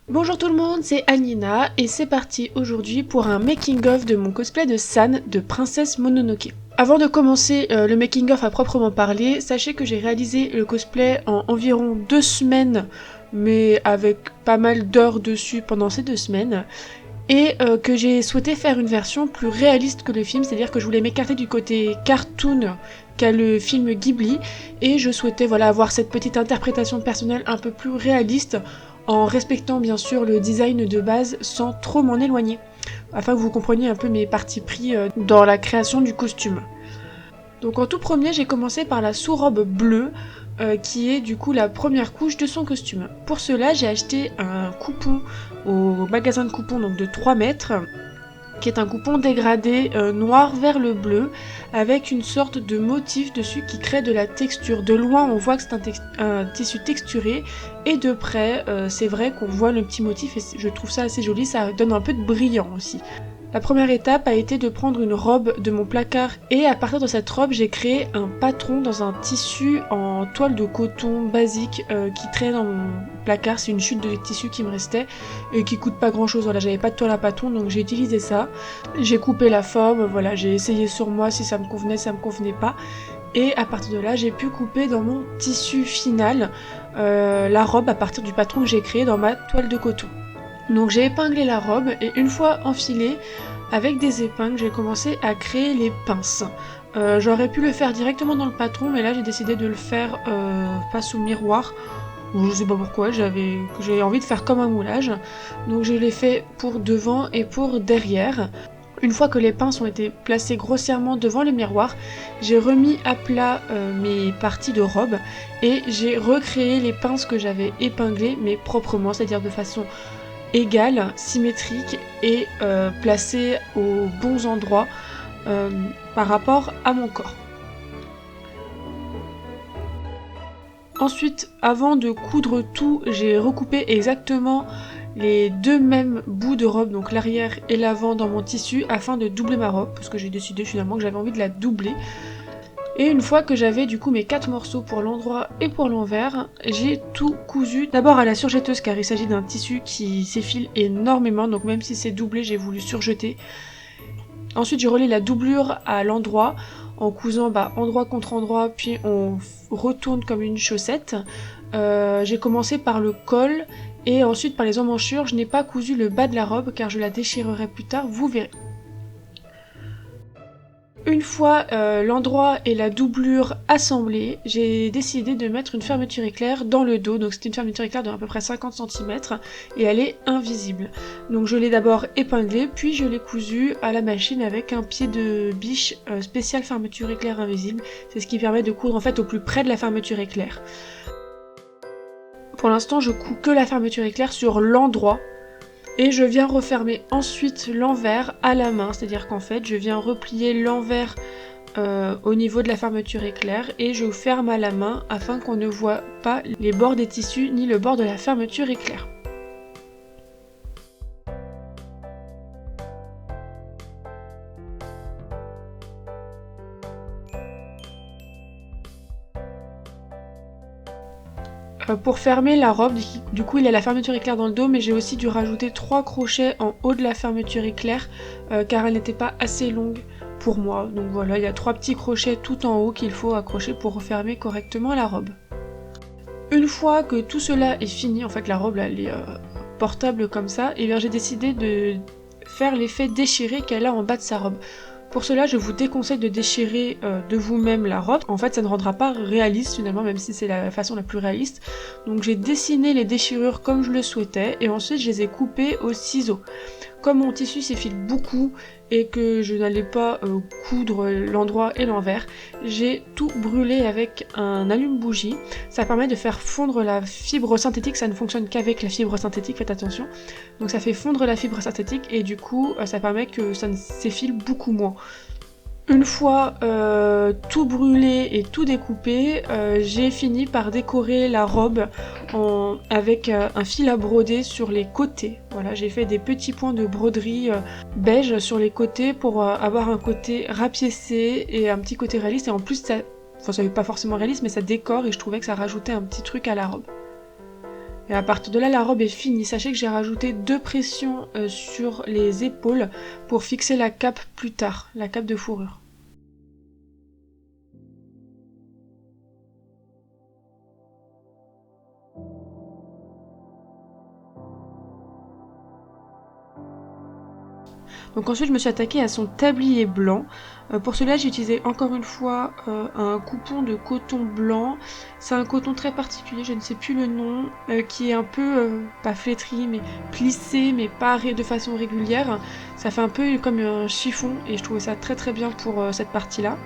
Bonjour tout le monde, c'est Anina et c'est parti aujourd'hui pour un making-of de mon cosplay de San de Princesse Mononoke. Avant de commencer le making-of à proprement parler, sachez que j'ai réalisé le cosplay en environ 2 semaines, mais avec pas mal d'heures dessus pendant ces 2 semaines, et que j'ai souhaité faire une version plus réaliste que le film, c'est-à-dire que je voulais m'écarter du côté cartoon qu'a le film Ghibli, et je souhaitais avoir cette petite interprétation personnelle un peu plus réaliste, en respectant bien sûr le design de base sans trop m'en éloigner, afin que vous compreniez un peu mes partis pris dans la création du costume. Donc en tout premier, j'ai commencé par la sous-robe bleue, qui est du coup la première couche de son costume. Pour cela, j'ai acheté un coupon au magasin de coupons donc de 3 mètres, qui est un coupon dégradé noir vers le bleu, avec une sorte de motif dessus qui crée de la texture. De loin, on voit que c'est un tissu texturé, et de près, c'est vrai qu'on voit le petit motif, et je trouve ça assez joli, ça donne un peu de brillant aussi. La première étape a été de prendre une robe de mon placard, et à partir de cette robe, j'ai créé un patron dans un tissu en toile de coton basique qui traîne dans mon placard. C'est une chute de tissu qui me restait et qui coûte pas grand chose. Voilà, j'avais pas de toile à patron, donc j'ai utilisé ça. J'ai coupé la forme, voilà, j'ai essayé sur moi si ça me convenait, ça me convenait pas. Et à partir de là, j'ai pu couper dans mon tissu final la robe à partir du patron que j'ai créé dans ma toile de coton. Donc j'ai épinglé la robe, et une fois enfilée, avec des épingles, j'ai commencé à créer les pinces. J'aurais pu le faire directement dans le patron, mais là j'ai décidé de le faire face au miroir. Je sais pas pourquoi, j'ai envie de faire comme un moulage. Donc je l'ai fait pour devant et pour derrière. Une fois que les pinces ont été placées grossièrement devant le miroir, j'ai remis à plat mes parties de robe, et j'ai recréé les pinces que j'avais épinglées, mais proprement, c'est-à-dire de façon égale, symétrique et placée aux bons endroits par rapport à mon corps. Ensuite, avant de coudre tout, j'ai recoupé exactement les 2 mêmes bouts de robe, donc l'arrière et l'avant, dans mon tissu afin de doubler ma robe, parce que j'ai décidé finalement que j'avais envie de la doubler. Et une fois que j'avais du coup mes 4 morceaux pour l'endroit et pour l'envers, j'ai tout cousu d'abord à la surjetteuse, car il s'agit d'un tissu qui s'effile énormément, donc même si c'est doublé, j'ai voulu surjeter. Ensuite j'ai relié la doublure à l'endroit en cousant endroit contre endroit, puis on retourne comme une chaussette. J'ai commencé par le col et ensuite par les emmanchures. Je n'ai pas cousu le bas de la robe car je la déchirerai plus tard, vous verrez. Une fois l'endroit et la doublure assemblés, j'ai décidé de mettre une fermeture éclair dans le dos. Donc c'était une fermeture éclair de à peu près 50 cm et elle est invisible. Donc je l'ai d'abord épinglée, puis je l'ai cousue à la machine avec un pied de biche spécial fermeture éclair invisible. C'est ce qui permet de coudre en fait au plus près de la fermeture éclair. Pour l'instant, je couds que la fermeture éclair sur l'endroit. Et je viens refermer ensuite l'envers à la main, c'est-à-dire qu'en fait je viens replier l'envers au niveau de la fermeture éclair et je ferme à la main afin qu'on ne voit pas les bords des tissus ni le bord de la fermeture éclair. Pour fermer la robe, du coup il y a la fermeture éclair dans le dos, mais j'ai aussi dû rajouter 3 crochets en haut de la fermeture éclair car elle n'était pas assez longue pour moi. Donc voilà, il y a 3 petits crochets tout en haut qu'il faut accrocher pour refermer correctement la robe. Une fois que tout cela est fini, en fait la robe là, elle est portable comme ça, et bien j'ai décidé de faire l'effet déchiré qu'elle a en bas de sa robe. Pour cela, je vous déconseille de déchirer de vous-même la robe. En fait, ça ne rendra pas réaliste finalement, même si c'est la façon la plus réaliste. Donc j'ai dessiné les déchirures comme je le souhaitais, et ensuite je les ai coupées au ciseau. Comme mon tissu s'effile beaucoup et que je n'allais pas coudre l'endroit et l'envers, j'ai tout brûlé avec un allume-bougie. Ça permet de faire fondre la fibre synthétique, ça ne fonctionne qu'avec la fibre synthétique, faites attention. Donc ça fait fondre la fibre synthétique et du coup ça permet que ça ne s'effile beaucoup moins. Une fois tout brûlé et tout découpé, j'ai fini par décorer la robe avec un fil à broder sur les côtés. Voilà, j'ai fait des petits points de broderie beige sur les côtés pour avoir un côté rapiécé et un petit côté réaliste. Et en plus, ça n'est pas forcément réaliste, mais ça décore et je trouvais que ça rajoutait un petit truc à la robe. Et à partir de là, la robe est finie. Sachez que j'ai rajouté 2 pressions sur les épaules pour fixer la cape plus tard, la cape de fourrure. Donc ensuite je me suis attaquée à son tablier blanc. Pour cela j'ai utilisé encore une fois un coupon de coton blanc. C'est un coton très particulier, je ne sais plus le nom, qui est un peu, pas flétri, mais plissé, mais pas de façon régulière. Ça fait un peu comme un chiffon et je trouvais ça très très bien pour cette partie-là.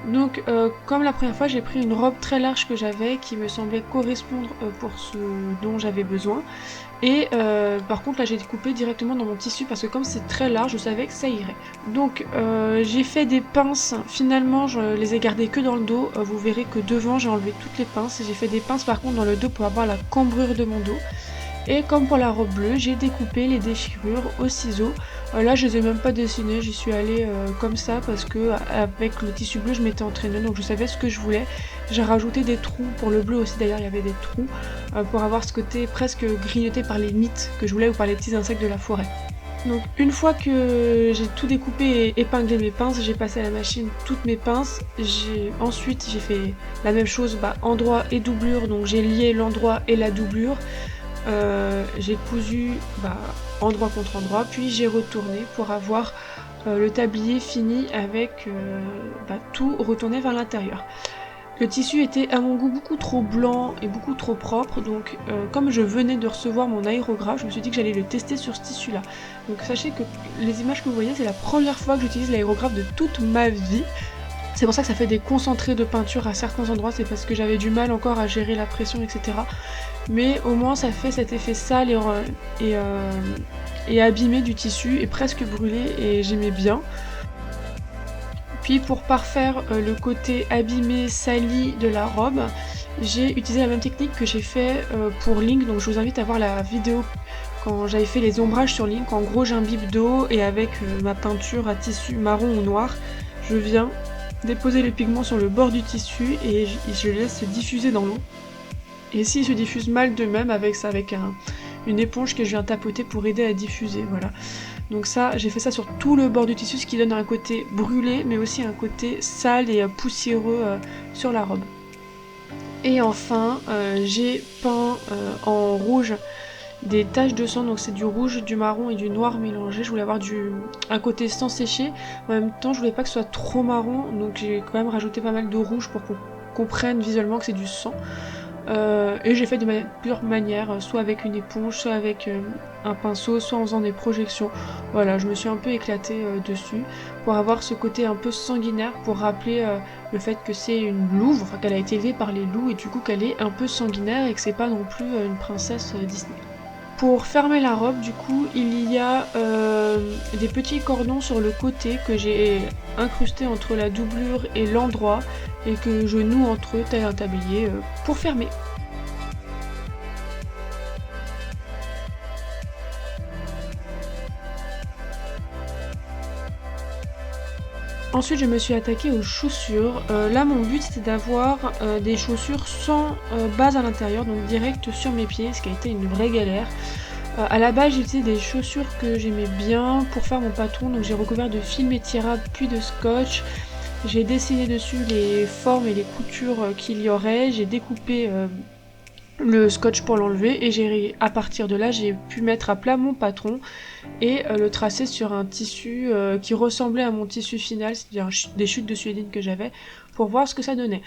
Donc comme la première fois j'ai pris une robe très large que j'avais qui me semblait correspondre pour ce dont j'avais besoin et par contre là j'ai découpé directement dans mon tissu parce que comme c'est très large je savais que ça irait. Donc j'ai fait des pinces, finalement je les ai gardées que dans le dos, vous verrez que devant j'ai enlevé toutes les pinces et j'ai fait des pinces par contre dans le dos pour avoir la cambrure de mon dos. Et comme pour la robe bleue, j'ai découpé les déchirures au ciseau. Là, je les ai même pas dessinées, j'y suis allée comme ça parce que avec le tissu bleu, je m'étais entraînée, donc je savais ce que je voulais. J'ai rajouté des trous, pour le bleu aussi d'ailleurs, il y avait des trous, pour avoir ce côté presque grignoté par les mites que je voulais ou par les petits insectes de la forêt. Donc une fois que j'ai tout découpé et épinglé mes pinces, j'ai passé à la machine toutes mes pinces. Ensuite j'ai fait la même chose, endroit et doublure, donc j'ai lié l'endroit et la doublure. J'ai cousu endroit contre endroit, puis j'ai retourné pour avoir le tablier fini avec tout retourné vers l'intérieur. Le tissu était à mon goût beaucoup trop blanc et beaucoup trop propre, donc comme je venais de recevoir mon aérographe, je me suis dit que j'allais le tester sur ce tissu là. Donc sachez que les images que vous voyez, c'est la première fois que j'utilise l'aérographe de toute ma vie. C'est pour ça que ça fait des concentrés de peinture à certains endroits, c'est parce que j'avais du mal encore à gérer la pression, etc. Mais au moins ça fait cet effet sale et abîmé du tissu et presque brûlé et j'aimais bien. Puis pour parfaire le côté abîmé, sali de la robe, j'ai utilisé la même technique que j'ai fait pour Link, donc je vous invite à voir la vidéo quand j'avais fait les ombrages sur Link. En gros j'imbibe d'eau et avec ma peinture à tissu marron ou noir, je viens déposer les pigments sur le bord du tissu et je laisse se diffuser dans l'eau. Et s'il se diffuse mal de même avec une éponge que je viens tapoter pour aider à diffuser, voilà. Donc ça, j'ai fait ça sur tout le bord du tissu, ce qui donne un côté brûlé, mais aussi un côté sale et poussiéreux sur la robe. Et enfin, j'ai peint en rouge des taches de sang, donc c'est du rouge, du marron et du noir mélangé. Je voulais avoir un côté sans sécher, en même temps je voulais pas que ce soit trop marron, donc j'ai quand même rajouté pas mal de rouge pour qu'on comprenne visuellement que c'est du sang. Et j'ai fait de plusieurs manières, soit avec une éponge, soit avec un pinceau, soit en faisant des projections. Voilà, je me suis un peu éclatée dessus pour avoir ce côté un peu sanguinaire, pour rappeler le fait que c'est une louve, enfin qu'elle a été élevée par les loups et du coup qu'elle est un peu sanguinaire et que c'est pas non plus une princesse Disney. Pour fermer la robe, du coup, il y a des petits cordons sur le côté que j'ai incrustés entre la doublure et l'endroit et que je noue entre eux tel un tablier pour fermer. Ensuite je me suis attaquée aux chaussures. Là mon but c'était d'avoir des chaussures sans base à l'intérieur, donc direct sur mes pieds, ce qui a été une vraie galère. À la base j'ai utilisé des chaussures que j'aimais bien pour faire mon patron, donc j'ai recouvert de film étirable puis de scotch. J'ai dessiné dessus les formes et les coutures qu'il y aurait, j'ai découpé le scotch pour l'enlever et à partir de là j'ai pu mettre à plat mon patron et le tracer sur un tissu qui ressemblait à mon tissu final, c'est-à-dire des chutes de suédine que j'avais, pour voir ce que ça donnait.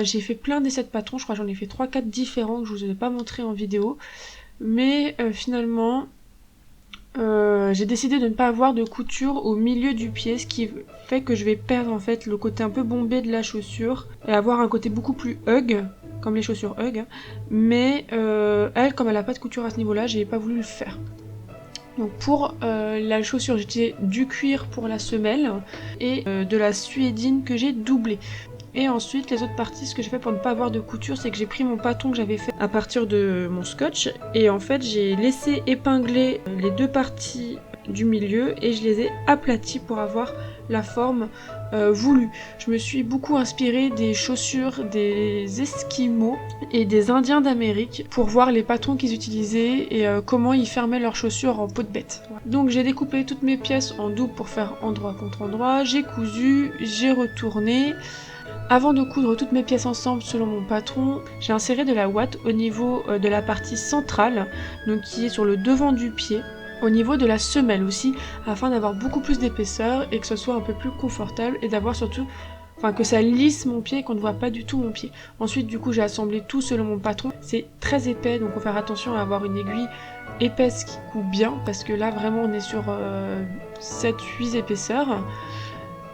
J'ai fait plein d'essais de patrons, je crois que j'en ai fait 3-4 différents que je vous ai pas montré en vidéo, mais finalement j'ai décidé de ne pas avoir de couture au milieu du pied, ce qui fait que je vais perdre en fait le côté un peu bombé de la chaussure et avoir un côté beaucoup plus hug, comme les chaussures hug, hein. Mais elle, comme elle a pas de couture à ce niveau-là, j'ai pas voulu le faire. Donc pour la chaussure, j'ai utilisé du cuir pour la semelle et de la suédine que j'ai doublée. Et ensuite, les autres parties, ce que j'ai fait pour ne pas avoir de couture, c'est que j'ai pris mon patron que j'avais fait à partir de mon scotch et en fait j'ai laissé épingler les deux parties du milieu et je les ai aplaties pour avoir la forme voulue. Je me suis beaucoup inspirée des chaussures des Esquimaux et des Indiens d'Amérique pour voir les patrons qu'ils utilisaient et comment ils fermaient leurs chaussures en peau de bête. Donc j'ai découpé toutes mes pièces en double pour faire endroit contre endroit, j'ai cousu, j'ai retourné. Avant de coudre toutes mes pièces ensemble selon mon patron, j'ai inséré de la ouate au niveau de la partie centrale, donc qui est sur le devant du pied, au niveau de la semelle aussi, afin d'avoir beaucoup plus d'épaisseur et que ce soit un peu plus confortable et d'avoir surtout, enfin que ça lisse mon pied et qu'on ne voit pas du tout mon pied. Ensuite du coup j'ai assemblé tout selon mon patron, c'est très épais donc faut faire attention à avoir une aiguille épaisse qui coupe bien parce que là vraiment on est sur 7-8 épaisseurs.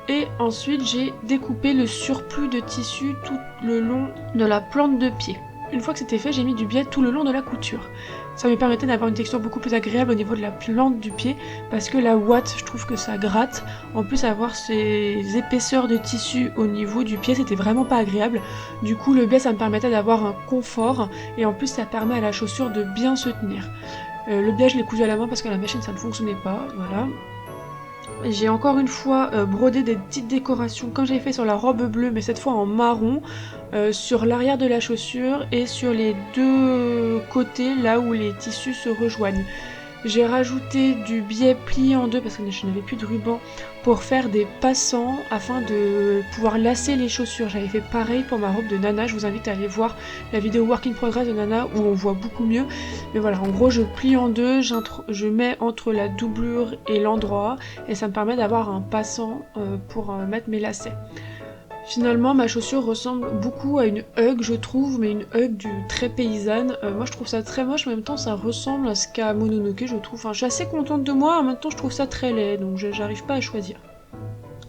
Et ensuite j'ai découpé le surplus de tissu tout le long de la plante de pied. Une fois que c'était fait, j'ai mis du biais tout le long de la couture. Ça me permettait d'avoir une texture beaucoup plus agréable au niveau de la plante du pied, parce que la ouate, je trouve que ça gratte. En plus, avoir ces épaisseurs de tissu au niveau du pied, c'était vraiment pas agréable. Du coup, le biais, ça me permettait d'avoir un confort, et en plus, ça permet à la chaussure de bien se tenir. Le biais, je l'ai cousu à la main parce que la machine, ça ne fonctionnait pas, voilà. J'ai encore une fois brodé des petites décorations comme j'avais fait sur la robe bleue mais cette fois en marron sur l'arrière de la chaussure et sur les deux côtés là où les tissus se rejoignent. J'ai rajouté du biais plié en deux parce que je n'avais plus de ruban pour faire des passants afin de pouvoir lasser les chaussures. J'avais fait pareil pour ma robe de Nana, je vous invite à aller voir la vidéo Work in Progress de Nana où on voit beaucoup mieux. Mais voilà, en gros je plie en deux, je mets entre la doublure et l'endroit et ça me permet d'avoir un passant pour mettre mes lacets. Finalement, ma chaussure ressemble beaucoup à une hug, je trouve, mais une hug très paysanne. Moi, je trouve ça très moche, mais en même temps, ça ressemble à ce qu'a Mononoke, je trouve. Enfin, je suis assez contente de moi, en même temps, je trouve ça très laid, donc j'arrive pas à choisir.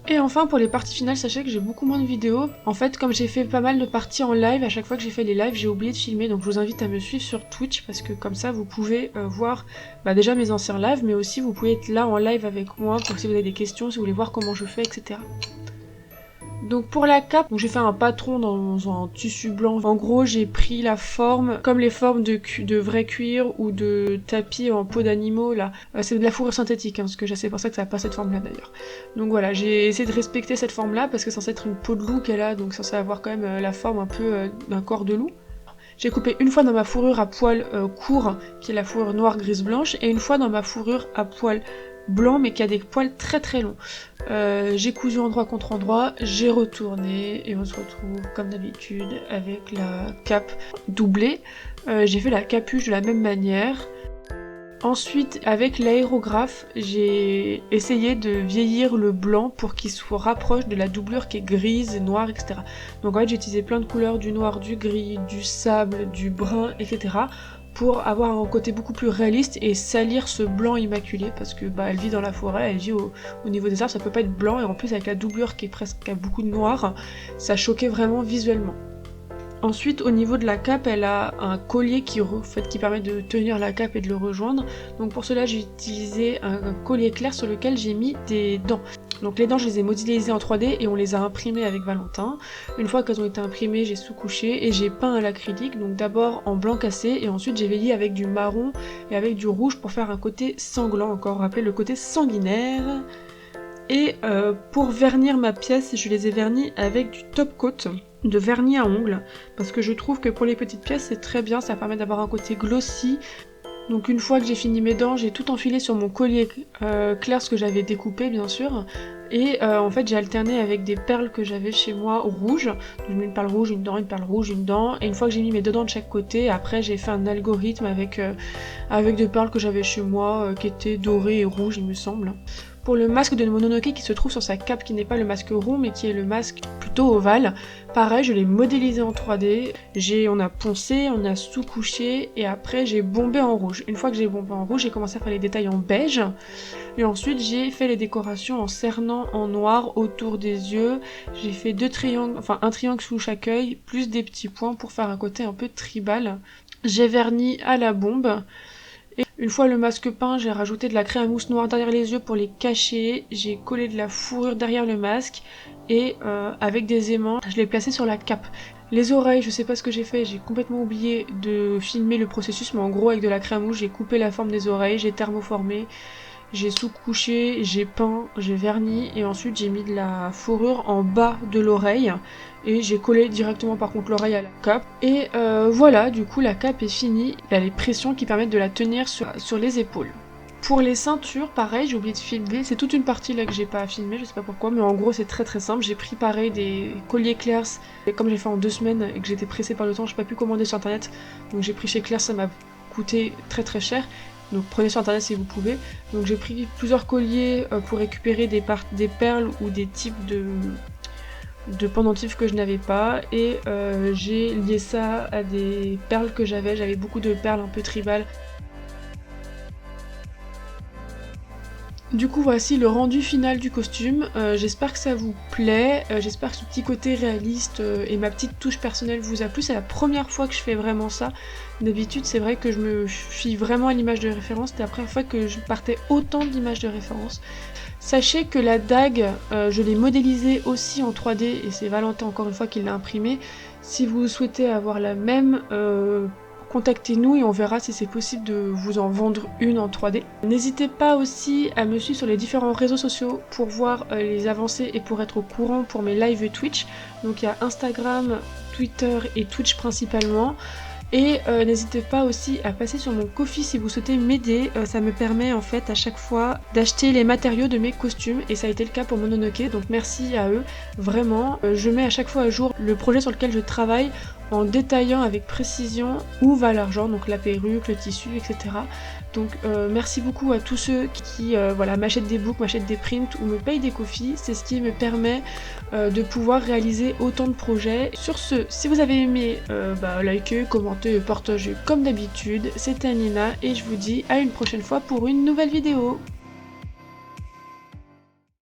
Et enfin, pour les parties finales, sachez que j'ai beaucoup moins de vidéos. En fait, comme j'ai fait pas mal de parties en live, à chaque fois que j'ai fait les lives, j'ai oublié de filmer, donc je vous invite à me suivre sur Twitch, parce que comme ça, vous pouvez voir déjà mes anciens lives, mais aussi vous pouvez être là en live avec moi, pour si vous avez des questions, si vous voulez voir comment je fais, etc. Donc pour la cape, j'ai fait un patron dans un tissu blanc. En gros, j'ai pris la forme comme les formes de vrai cuir ou de tapis en peau d'animaux là. C'est de la fourrure synthétique, hein, ce que c'est pour ça que ça n'a pas cette forme là d'ailleurs. Donc voilà, j'ai essayé de respecter cette forme là parce que c'est censé être une peau de loup qu'elle a, donc censé avoir quand même la forme un peu d'un corps de loup. J'ai coupé une fois dans ma fourrure à poil court, qui est la fourrure noire grise blanche, et une fois dans ma fourrure à poil blanc mais qui a des poils très très longs. J'ai cousu endroit contre endroit, j'ai retourné et on se retrouve comme d'habitude avec la cape doublée. J'ai fait la capuche de la même manière. Ensuite, avec l'aérographe, j'ai essayé de vieillir le blanc pour qu'il se rapproche de la doublure qui est grise, noire, etc. Donc en fait, j'ai utilisé plein de couleurs, du noir, du gris, du sable, du brun, etc. pour avoir un côté beaucoup plus réaliste et salir ce blanc immaculé parce que elle vit dans la forêt, elle vit au niveau des arbres, ça peut pas être blanc et en plus avec la doublure qui a beaucoup de noir, ça choquait vraiment visuellement. Ensuite, au niveau de la cape, elle a un collier qui permet de tenir la cape et de le rejoindre. Donc pour cela, j'ai utilisé un collier clair sur lequel j'ai mis des dents. Donc les dents, je les ai modélisées en 3D et on les a imprimées avec Valentin. Une fois qu'elles ont été imprimées, j'ai sous-couché et j'ai peint à l'acrylique. Donc d'abord en blanc cassé et ensuite j'ai veillé avec du marron et avec du rouge pour faire un côté sanglant, encore rappelé le côté sanguinaire. Et pour vernir ma pièce, je les ai vernis avec du top coat de vernis à ongles parce que je trouve que pour les petites pièces c'est très bien, ça permet d'avoir un côté glossy. Donc une fois que j'ai fini mes dents, j'ai tout enfilé sur mon collier clair, ce que j'avais découpé bien sûr, et en fait j'ai alterné avec des perles que j'avais chez moi rouges. Donc j'ai mis une perle rouge, une dent, une perle rouge, une dent, et une fois que j'ai mis mes deux dents de chaque côté, après j'ai fait un algorithme avec des perles que j'avais chez moi qui étaient dorées et rouges il me semble. Pour le masque de Mononoke qui se trouve sur sa cape, qui n'est pas le masque rond mais qui est le masque plutôt ovale, pareil je l'ai modélisé en 3D, on a poncé, on a sous-couché et après j'ai bombé en rouge. Une fois que j'ai bombé en rouge, j'ai commencé à faire les détails en beige et ensuite j'ai fait les décorations en cernant en noir autour des yeux. J'ai fait un triangle sous chaque œil plus des petits points pour faire un côté un peu tribal. J'ai verni à la bombe. Et une fois le masque peint, j'ai rajouté de la craie à mousse noire derrière les yeux pour les cacher, j'ai collé de la fourrure derrière le masque et avec des aimants, je l'ai placé sur la cape. Les oreilles, je sais pas ce que j'ai fait, j'ai complètement oublié de filmer le processus, mais en gros avec de la craie à mousse, j'ai coupé la forme des oreilles, j'ai thermoformé j'ai sous-couché, j'ai peint, j'ai verni et ensuite j'ai mis de la fourrure en bas de l'oreille et j'ai collé directement par contre l'oreille à la cape. Et voilà, du coup la cape est finie, il y a les pressions qui permettent de la tenir sur les épaules. Pour les ceintures, pareil, j'ai oublié de filmer, c'est toute une partie là que j'ai pas filmé, je sais pas pourquoi, mais en gros c'est très simple, j'ai pris pareil des colliers Clairs, et comme j'ai fait en 2 semaines et que j'étais pressée par le temps, j'ai pas pu commander sur internet, donc j'ai pris chez Clairs, ça m'a coûté très cher, donc prenez sur internet si vous pouvez. Donc j'ai pris plusieurs colliers pour récupérer des perles ou des types de pendentifs que je n'avais pas, et j'ai lié ça à des perles que j'avais beaucoup de perles un peu tribales. Du coup voici le rendu final du costume, j'espère que ça vous plaît, j'espère que ce petit côté réaliste et ma petite touche personnelle vous a plu, c'est la première fois que je fais vraiment ça. D'habitude c'est vrai que je me fie vraiment à l'image de référence, c'était la première fois que je partais autant d'images de référence. Sachez que la dague, je l'ai modélisée aussi en 3D et c'est Valentin encore une fois qui l'a imprimée. Si vous souhaitez avoir la même, contactez-nous et on verra si c'est possible de vous en vendre une en 3D. N'hésitez pas aussi à me suivre sur les différents réseaux sociaux pour voir les avancées et pour être au courant pour mes lives Twitch. Donc il y a Instagram, Twitter et Twitch principalement. Et n'hésitez pas aussi à passer sur mon Ko-fi si vous souhaitez m'aider, ça me permet en fait à chaque fois d'acheter les matériaux de mes costumes et ça a été le cas pour Mononoke, donc merci à eux, vraiment. Je mets à chaque fois à jour le projet sur lequel je travaille en détaillant avec précision où va l'argent, donc la perruque, le tissu, etc. Donc merci beaucoup à tous ceux qui voilà, m'achètent des books, m'achètent des prints ou me payent des Ko-fi, c'est ce qui me permet de pouvoir réaliser autant de projets. Sur ce, si vous avez aimé, likez, commentez et partagez comme d'habitude. C'était Nina et je vous dis à une prochaine fois pour une nouvelle vidéo.